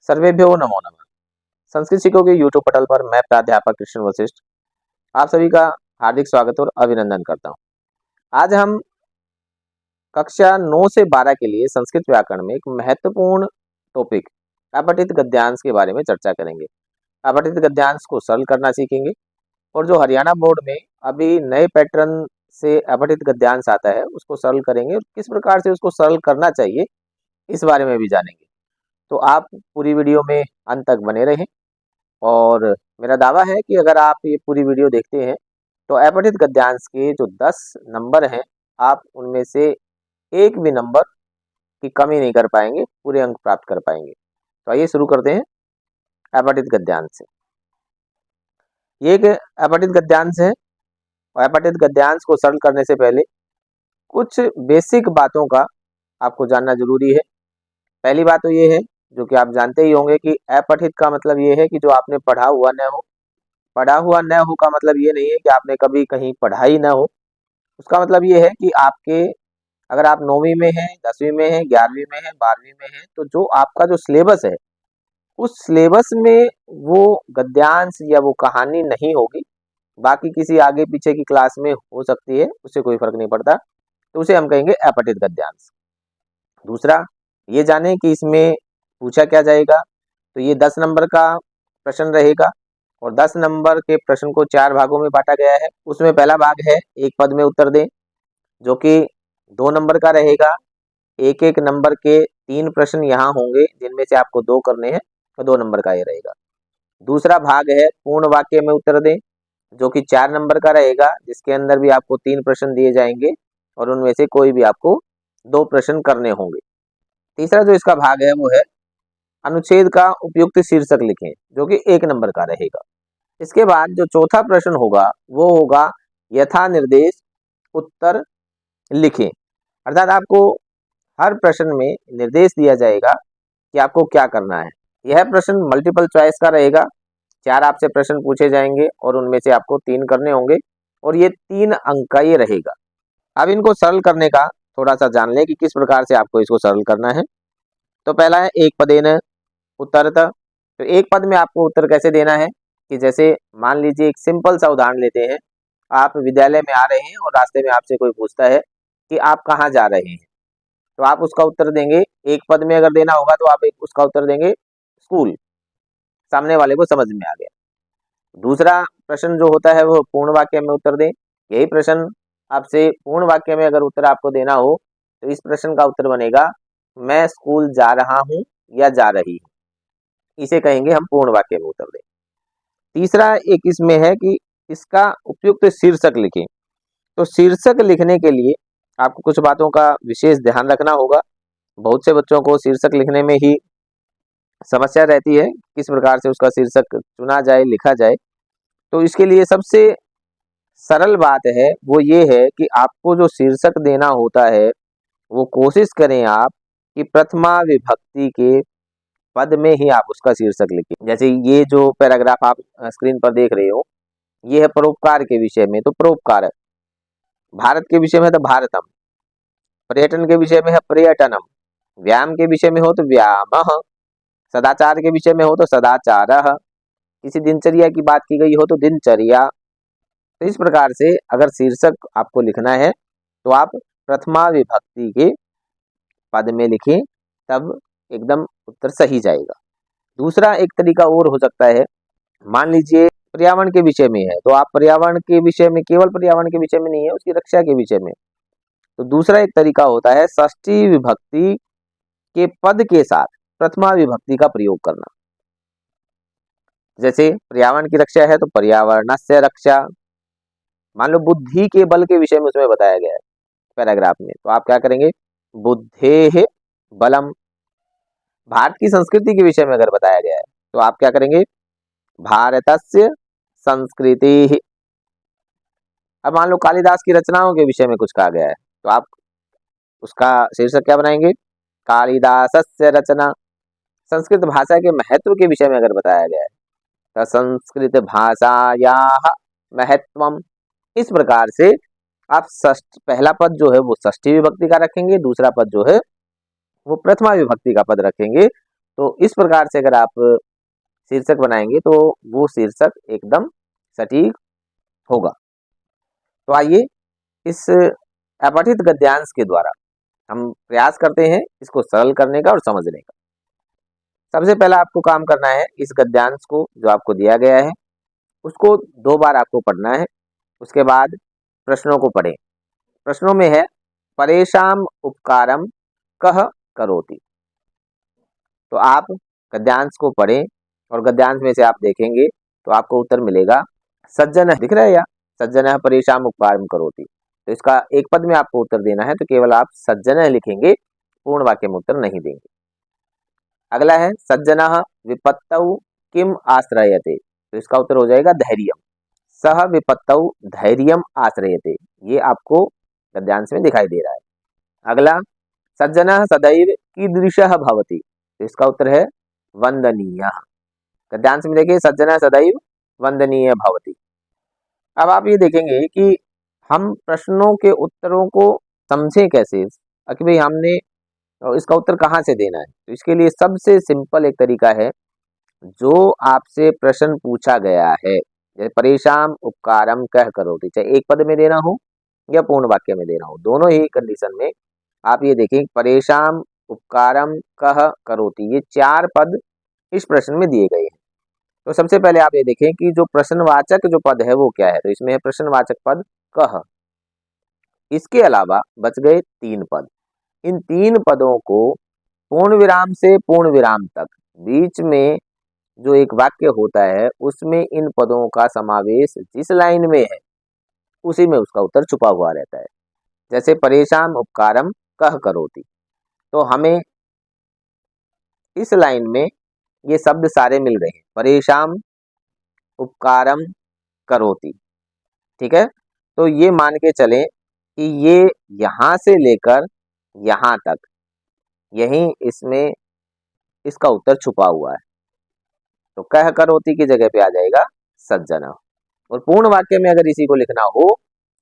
सर्वेभ्यो नमो नमः। संस्कृत सीखो के यूट्यूब पटल पर मैं प्राध्यापक कृष्ण वशिष्ठ आप सभी का हार्दिक स्वागत और अभिनंदन करता हूं। आज हम कक्षा 9 से 12 के लिए संस्कृत व्याकरण में एक महत्वपूर्ण टॉपिक अपठित गद्यांश के बारे में चर्चा करेंगे। अपठित गद्यांश को सरल करना सीखेंगे और जो हरियाणा बोर्ड में अभी नए पैटर्न से अपठित गद्यांश आता है उसको सरल करेंगे और किस प्रकार से उसको सरल करना चाहिए इस बारे में भी जानेंगे। तो आप पूरी वीडियो में अंत तक बने रहें और मेरा दावा है कि अगर आप ये पूरी वीडियो देखते हैं तो अपठित गद्यांश के जो 10 नंबर हैं आप उनमें से एक भी नंबर की कमी नहीं कर पाएंगे, पूरे अंक प्राप्त कर पाएंगे। तो आइए शुरू करते हैं अपठित गद्यांश से। ये एक अपठित गद्यांश है और अपठित गद्यांश को सरल करने से पहले कुछ बेसिक बातों का आपको जानना जरूरी है। पहली बात तो ये है जो कि आप जानते ही होंगे कि अपठित का मतलब ये है कि जो आपने पढ़ा हुआ न हो। पढ़ा हुआ न हो का मतलब ये नहीं है कि आपने कभी कहीं पढ़ा ही न हो। उसका मतलब ये है कि आपके अगर आप 9वीं में हैं, 10वीं में हैं, 11वीं में हैं, 12वीं में हैं तो जो आपका जो सिलेबस है उस सिलेबस में वो गद्यांश या वो कहानी नहीं होगी। बाकी किसी आगे पीछे की क्लास में हो सकती है, उससे कोई फर्क नहीं पड़ता, तो उसे हम कहेंगे अपठित गद्यांश। दूसरा ये जाने कि इसमें पूछा क्या जाएगा। तो ये 10 नंबर का प्रश्न रहेगा और 10 नंबर के प्रश्न को 4 भागों में बांटा गया है। उसमें पहला भाग है एक पद में उत्तर दें, जो कि 2 नंबर का रहेगा। एक एक नंबर के 3 प्रश्न यहाँ होंगे जिनमें से आपको 2 करने हैं, तो 2 नंबर का ये रहेगा। दूसरा भाग है पूर्ण वाक्य में उत्तर दें, जो कि 4 नंबर का रहेगा, जिसके अंदर भी आपको 3 प्रश्न दिए जाएंगे और उनमें से कोई भी आपको 2 प्रश्न करने होंगे। तीसरा जो इसका भाग है वो है अनुच्छेद का उपयुक्त शीर्षक लिखें, जो कि 1 नंबर का रहेगा। इसके बाद जो चौथा प्रश्न होगा वो होगा यथा निर्देश उत्तर लिखें, अर्थात आपको हर प्रश्न में निर्देश दिया जाएगा कि आपको क्या करना है। यह प्रश्न मल्टीपल चॉइस का रहेगा। 4 आपसे प्रश्न पूछे जाएंगे और उनमें से आपको 3 करने होंगे और ये 3 अंक का ये रहेगा। अब इनको सरल करने का थोड़ा सा जान लें कि किस प्रकार से आपको इसको सरल करना है। तो पहला है एक पदेन उत्तरत। तो एक पद में आपको उत्तर कैसे देना है कि जैसे मान लीजिए एक सिंपल सा उदाहरण लेते हैं। आप विद्यालय में आ रहे हैं और रास्ते में आपसे कोई पूछता है कि आप कहाँ जा रहे हैं, तो आप उसका उत्तर देंगे। एक पद में अगर देना होगा तो आप उसका उत्तर देंगे स्कूल। सामने वाले को समझ में आ गया। दूसरा प्रश्न जो होता है वो पूर्ण वाक्य में उत्तर दें। यही प्रश्न आपसे पूर्ण वाक्य में अगर उत्तर आपको देना हो तो इस प्रश्न का उत्तर बनेगा मैं स्कूल जा रहा हूँ या जा रही हूँ। इसे कहेंगे हम पूर्ण वाक्य में उत्तर दें। तीसरा एक इसमें है कि इसका उपयुक्त शीर्षक लिखें। तो शीर्षक लिखने के लिए आपको कुछ बातों का विशेष ध्यान रखना होगा। बहुत से बच्चों को शीर्षक लिखने में ही समस्या रहती है, किस प्रकार से उसका शीर्षक चुना जाए, लिखा जाए। तो इसके लिए सबसे सरल बात है वो ये है कि आपको जो शीर्षक देना होता है वो कोशिश करें आप कि प्रथमा विभक्ति के पद में ही आप उसका शीर्षक लिखें। जैसे ये जो पैराग्राफ आप स्क्रीन पर देख रहे हो ये है परोपकार के विषय में, तो परोपकार है। भारत के विषय में तो भारतम, पर्यटन के विषय में है पर्यटनम, व्यायाम के विषय में हो तो व्यायामः, सदाचार के विषय में हो तो सदाचारः, किसी दिनचर्या की बात की गई हो तो दिनचर्या। तो इस प्रकार से अगर शीर्षक आपको लिखना है तो आप प्रथमा विभक्ति के पद में लिखें, तब एकदम उत्तर सही जाएगा। दूसरा एक तरीका और हो सकता है, मान लीजिए पर्यावरण के विषय में है तो आप पर्यावरण के विषय में, केवल पर्यावरण के विषय में नहीं है, उसकी रक्षा के विषय में। तो दूसरा एक तरीका होता है षष्ठी विभक्ति के पद के साथ प्रथमा विभक्ति का प्रयोग करना। जैसे पर्यावरण की रक्षा है तो पर्यावरणस्य रक्षा। मान लो बुद्धि के बल के विषय में उसमें बताया गया है पैराग्राफ में, तो आप क्या करेंगे बुद्धेः बलम। भारत की संस्कृति के विषय में अगर बताया गया है तो आप क्या करेंगे भारतस्य संस्कृतिः। अब मान लो कालिदास की रचनाओं के विषय में कुछ कहा गया है तो आप उसका शीर्षक क्या बनाएंगे कालिदासस्य रचना। संस्कृत भाषा के महत्व के विषय में अगर बताया गया है तो संस्कृत भाषायाः महत्वम। इस प्रकार से आप पहला पद जो है वो षष्ठी विभक्ति का रखेंगे, दूसरा पद जो है वो प्रथमा विभक्ति का पद रखेंगे। तो इस प्रकार से अगर आप शीर्षक बनाएंगे तो वो शीर्षक एकदम सटीक होगा। तो आइए इस अपठित गद्यांश के द्वारा हम प्रयास करते हैं इसको सरल करने का और समझने का। सबसे पहला आपको काम करना है, इस गद्यांश को जो आपको दिया गया है उसको 2 बार आपको पढ़ना है। उसके बाद प्रश्नों को पढ़ें। प्रश्नों में है परेशान उपकारम कह करोति। तो आप गद्यांश को पढ़ें और गद्यांश में से आप देखेंगे तो आपको उत्तर मिलेगा सज्जन, दिख रहा है या सज्जन परेशान उपकारम करोति। तो इसका एक पद में आपको उत्तर देना है, तो केवल आप सज्जन लिखेंगे, पूर्ण वाक्य में उत्तर नहीं देंगे। अगला है सज्जन विपत्तौ किम आश्रयते। तो इसका उत्तर हो जाएगा धैर्यम। सह विपत्तौ धैर्यम आश्रयते, ये आपको गद्यांश में दिखाई दे रहा है। अगला सज्जन सदैव कीदृशः भवति। तो इसका उत्तर है वंदनीय। गद्यांश में देखिए सज्जन सदैव वंदनीय भवति। अब आप ये देखेंगे कि हम प्रश्नों के उत्तरों को समझें कैसे कि भाई हमने इसका उत्तर कहाँ से देना है। तो इसके लिए सबसे सिंपल एक तरीका है, जो आपसे प्रश्न पूछा गया है, जैसे परेशान उपकारम कह करोति, चाहे एक पद में देना हो या पूर्ण वाक्य में देना हो, दोनों ही कंडीशन में आप ये देखें परेशान उपकारम कह करोति, ये 4 पद इस प्रश्न में दिए गए हैं। तो सबसे पहले आप ये देखें कि जो प्रश्नवाचक जो पद है वो क्या है। तो इसमें है प्रश्नवाचक पद कह। इसके अलावा बच गए 3 पद। इन 3 पदों को पूर्ण विराम से पूर्ण विराम तक बीच में जो एक वाक्य होता है उसमें इन पदों का समावेश जिस लाइन में है उसी में उसका उत्तर छुपा हुआ रहता है। जैसे परेशान उपकारम कह करोति, तो हमें इस लाइन में ये शब्द सारे मिल रहे हैं, परेशान उपकारम करोति। ठीक है, तो ये मान के चलें कि ये यहाँ से लेकर यहाँ तक यही इसमें इसका उत्तर छुपा हुआ है। तो कह करोति की जगह पे आ जाएगा सज्जन। और पूर्ण वाक्य में अगर इसी को लिखना हो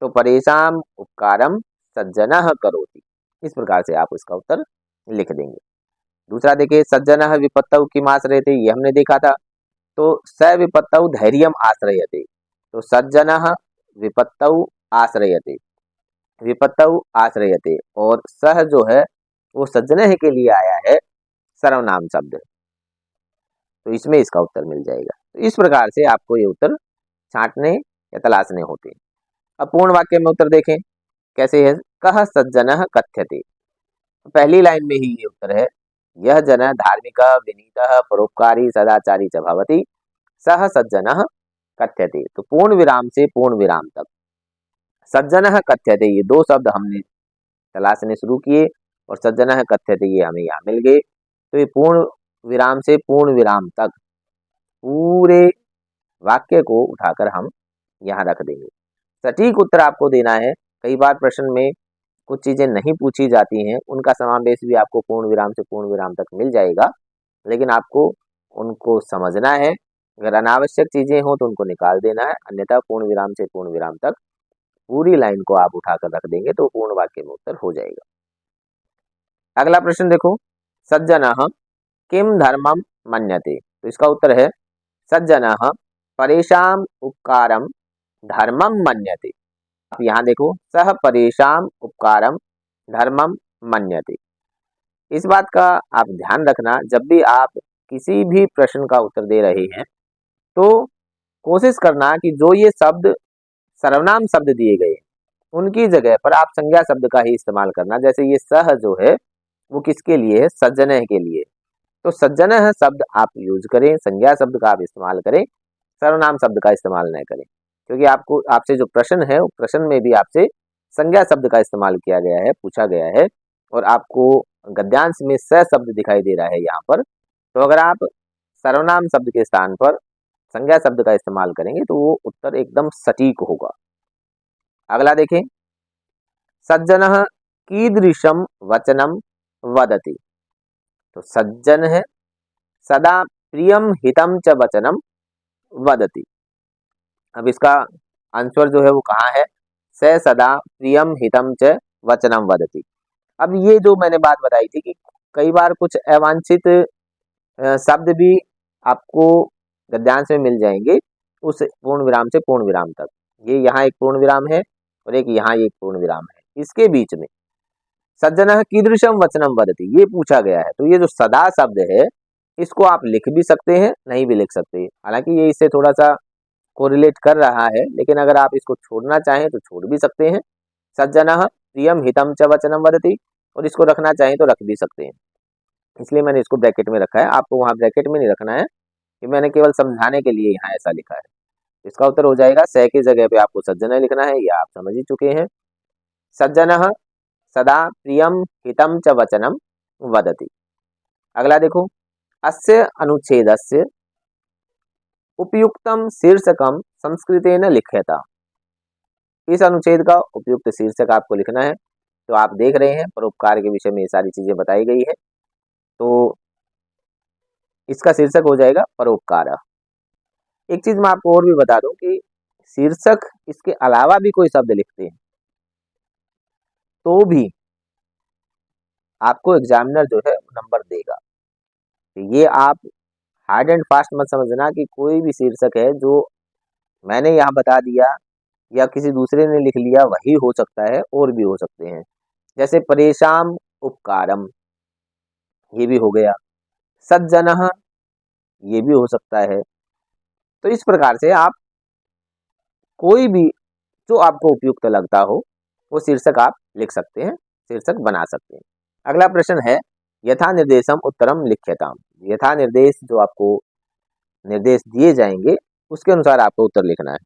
तो परेशान उपकारम सज्जन करोति, इस प्रकार से आप इसका उत्तर लिख देंगे। दूसरा देखिए सज्जन विपत्तौ किम आश्रयते, ये हमने देखा था। तो स विपत्तौ धैर्यम आश्रयते, तो सज्जन विपत्तौ आश्रयते, विपत्तौ आश्रयते, और सह जो है वो सज्जन के लिए आया है सर्वनाम शब्द, तो इसमें इसका उत्तर मिल जाएगा। तो इस प्रकार से आपको ये उत्तर छांटने या तलाशने होते हैं। अब पूर्ण वाक्य में उत्तर देखें कैसे है। कह सज्जन कथ्यते, पहली लाइन में ही ये उत्तर है, यह जन धार्मिक विनीत परोपकारी सदाचारी च भवति सह सज्जन कथ्यते। तो पूर्ण विराम से पूर्ण विराम तक सज्जन कथ्यते, ये 2 शब्द हमने तलाशने शुरू किए और सज्जन कथ्यते ये हमें यहाँ मिल गए। तो ये पूर्ण विराम से पूर्ण विराम तक पूरे वाक्य को उठाकर हम यहाँ रख देंगे। सटीक उत्तर आपको देना है। कई बार प्रश्न में कुछ चीजें नहीं पूछी जाती हैं, उनका समावेश भी आपको पूर्ण विराम से पूर्ण विराम तक मिल जाएगा, लेकिन आपको उनको समझना है। अगर अनावश्यक चीजें हो तो उनको निकाल देना है, अन्यथा पूर्ण विराम से पूर्ण विराम तक पूरी लाइन को आप उठाकर रख देंगे तो पूर्ण वाक्य में उत्तर हो जाएगा। अगला प्रश्न देखो, सज्जन किम धर्मम मन्यते। तो इसका उत्तर है सज्जन परेशान उपकारम धर्मम मन्यते। आप यहाँ देखो, सह परेशान उपकारम धर्मम मन्यते। इस बात का आप ध्यान रखना, जब भी आप किसी भी प्रश्न का उत्तर दे रहे हैं तो कोशिश करना कि जो ये शब्द सर्वनाम शब्द दिए गए उनकी जगह पर आप संज्ञा शब्द का ही इस्तेमाल करना। जैसे ये सह जो है वो किसके लिए है, सज्जन के लिए, तो सज्जन शब्द आप यूज करें, संज्ञा शब्द का आप इस्तेमाल करें, सर्वनाम शब्द का इस्तेमाल न करें। क्योंकि आपको आपसे जो प्रश्न है वो प्रश्न में भी आपसे संज्ञा शब्द का इस्तेमाल किया गया है, पूछा गया है, और आपको गद्यांश में स शब्द दिखाई दे रहा है यहाँ पर। तो अगर आप सर्वनाम शब्द के स्थान पर संज्ञा शब्द का इस्तेमाल करेंगे तो वो उत्तर एकदम सटीक होगा। अगला देखें, सज्जन कीदृशम वचनम वदति। तो सज्जन है सदा प्रियम हितम च वचनम वदति। अब इसका आंसर जो है वो कहाँ है, स सदा प्रियम हितम च वचनम वदति। अब ये जो मैंने बात बताई थी कि कई बार कुछ अवांछित शब्द भी आपको गद्यांश में मिल जाएंगे उस पूर्ण विराम से पूर्ण विराम तक। ये यहाँ एक पूर्ण विराम है और एक यहाँ एक पूर्ण विराम है, इसके बीच में सज्जनः कीदृशम वचनम वदति ये पूछा गया है। तो ये जो सदा शब्द है इसको आप लिख भी सकते हैं, नहीं भी लिख सकते। हालांकि ये इससे थोड़ा सा कोरिलेट कर रहा है, लेकिन अगर आप इसको छोड़ना चाहें तो छोड़ भी सकते हैं। सज्जनः प्रियम हितम च वचनम वदति, और इसको रखना चाहें तो रख भी सकते हैं। इसलिए मैंने इसको ब्रैकेट में रखा है, आपको वहां ब्रैकेट में नहीं रखना है, कि मैंने केवल समझाने के लिए यहाँ ऐसा लिखा है। इसका उत्तर हो जाएगा स की जगह पे आपको सज्जन लिखना है, ये आप समझ ही चुके हैं। सज्जनः सदा प्रियम हितम च वचनम वदति। अगला देखो, अस्य अनुच्छेदस्य उपयुक्तम शीर्षकम संस्कृतेन लिख्यता। इस अनुच्छेद का उपयुक्त शीर्षक आपको लिखना है। तो आप देख रहे हैं परोपकार के विषय में ये सारी चीजें बताई गई है, तो इसका शीर्षक हो जाएगा परोपकार। एक चीज मैं आपको और भी बता दूं कि शीर्षक इसके अलावा भी कोई शब्द लिखते हैं तो भी आपको एग्जामिनर जो है नंबर देगा। तो ये आप हार्ड एंड फास्ट मत समझना कि कोई भी शीर्षक है जो मैंने यहाँ बता दिया या किसी दूसरे ने लिख लिया वही हो सकता है, और भी हो सकते हैं। जैसे परेशान उपकारम, ये भी हो गया। सज्जनः, ये भी हो सकता है। तो इस प्रकार से आप कोई भी जो आपको उपयुक्त लगता हो वो शीर्षक आप लिख सकते हैं, शीर्षक बना सकते हैं। अगला प्रश्न है यथा निर्देशम उत्तरम लिख्यताम। यथा निर्देश, जो आपको निर्देश दिए जाएंगे उसके अनुसार आपको उत्तर लिखना है।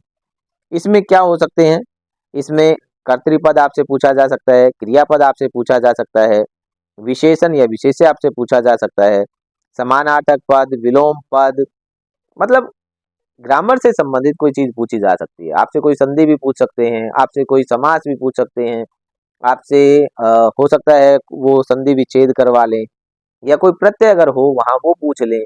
इसमें क्या हो सकते हैं, इसमें कर्तृपद आपसे पूछा जा सकता है, क्रियापद आपसे पूछा जा सकता है, विशेषण या विशेष्य आपसे पूछा जा सकता है, समानार्थक पद, विलोम पद, मतलब ग्रामर से संबंधित कोई चीज पूछी जा सकती है। आपसे कोई संधि भी पूछ सकते हैं, आपसे कोई समास भी पूछ सकते हैं, आपसे हो सकता है वो संधि विच्छेद करवा लें, या कोई प्रत्यय अगर हो वहां वो पूछ लें,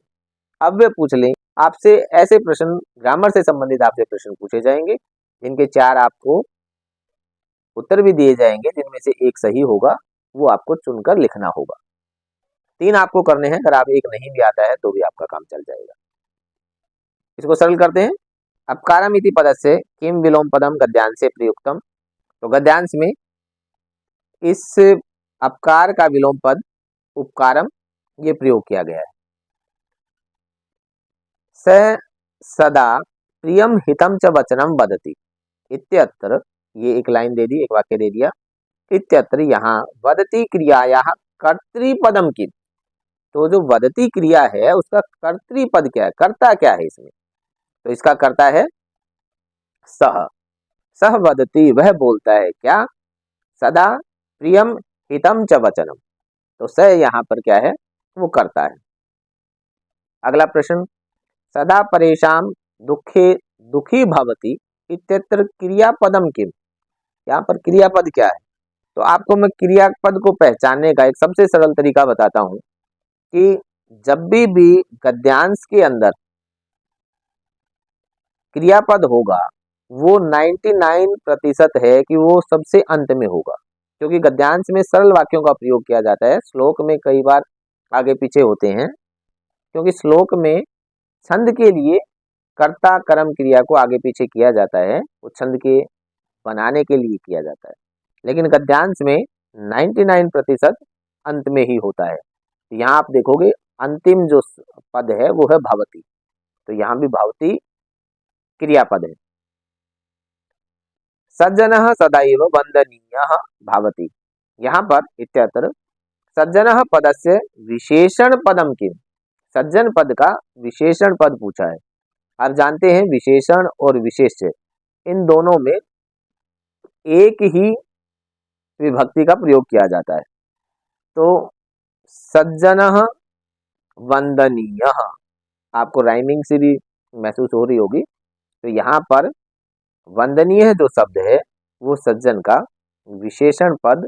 अव्यय पूछ लें। आपसे ऐसे प्रश्न, ग्रामर से संबंधित आपसे प्रश्न पूछे जाएंगे, जिनके 4 आपको उत्तर भी दिए जाएंगे, जिनमें से एक सही होगा, वो आपको चुनकर लिखना होगा। 3 आपको करने हैं, अगर आप एक नहीं भी आता है तो भी आपका काम चल जाएगा। इसको सरल करते हैं। अपकारम इति पदस्य किम विलोम पदम गद्यांशे प्रयुक्तम। तो गद्यांश में इस अपकार का विलोम पद उपकारम ये प्रयोग किया गया है। स सदा प्रियम हितम च वचनम वदति इत्यत्र, ये एक लाइन दे दी, एक वाक्य दे दिया। इत्यत्र यहाँ वदति क्रियाया कर्तृपदम की, तो जो वदति क्रिया है उसका कर्तृपद क्या है, कर्ता क्या है इसमें, तो इसका कर्ता है सह। सह वदति, वह बोलता है क्या, सदा प्रियम हितम च वचनम। तो स यहाँ पर क्या है, वो करता है। अगला प्रश्न, सदा परेशान दुखे दुखी भवति इत्यत्र क्रियापदम किम। यहाँ पर क्रियापद क्या है, तो आपको मैं क्रियापद को पहचानने का एक सबसे सरल तरीका बताता हूं कि जब भी गद्यांश के अंदर क्रियापद होगा वो 99% है कि वो सबसे अंत में होगा, क्योंकि गद्यांश में सरल वाक्यों का प्रयोग किया जाता है। श्लोक में कई बार आगे पीछे होते हैं, क्योंकि श्लोक में छंद के लिए कर्ता कर्म क्रिया को आगे पीछे किया जाता है, वो छंद के बनाने के लिए किया जाता है। लेकिन गद्यांश में 99% अंत में ही होता है। तो यहाँ आप देखोगे अंतिम जो पद है वो है भवती, तो यहाँ भी भवती क्रियापद है। सज्जनः सदैव वंदनीयः भवति, यहाँ पर इत्यत्र सज्जनः पदस्य विशेषण पदम किम। सज्जन पद का विशेषण पद पूछा है। आप जानते हैं विशेषण और विशेष्य इन दोनों में एक ही विभक्ति का प्रयोग किया जाता है। तो सज्जनः वंदनीयः, आपको राइमिंग से भी महसूस हो रही होगी। तो यहाँ पर वंदनीय जो शब्द है वो सज्जन का विशेषण पद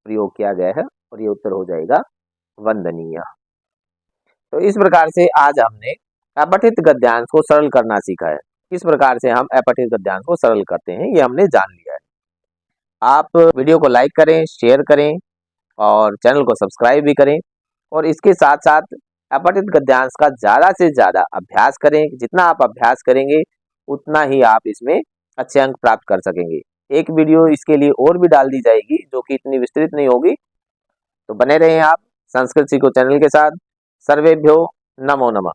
प्रयोग किया गया है, और ये उत्तर हो जाएगा वंदनीय। तो इस प्रकार से आज हमने अपठित गद्यांश को सरल करना सीखा है। किस प्रकार से हम अपठित गद्यांश को सरल करते हैं ये हमने जान लिया है। आप वीडियो को लाइक करें, शेयर करें और चैनल को सब्सक्राइब भी करें, और इसके साथ साथ अपठित गद्यांश का ज़्यादा से ज़्यादा अभ्यास करें। जितना आप अभ्यास करेंगे उतना ही आप इसमें अच्छे अंक प्राप्त कर सकेंगे। एक वीडियो इसके लिए और भी डाल दी जाएगी जो कि इतनी विस्तृत नहीं होगी, तो बने रहें आप संस्कृत सीखो चैनल के साथ। सर्वेभ्यो नमो नमः।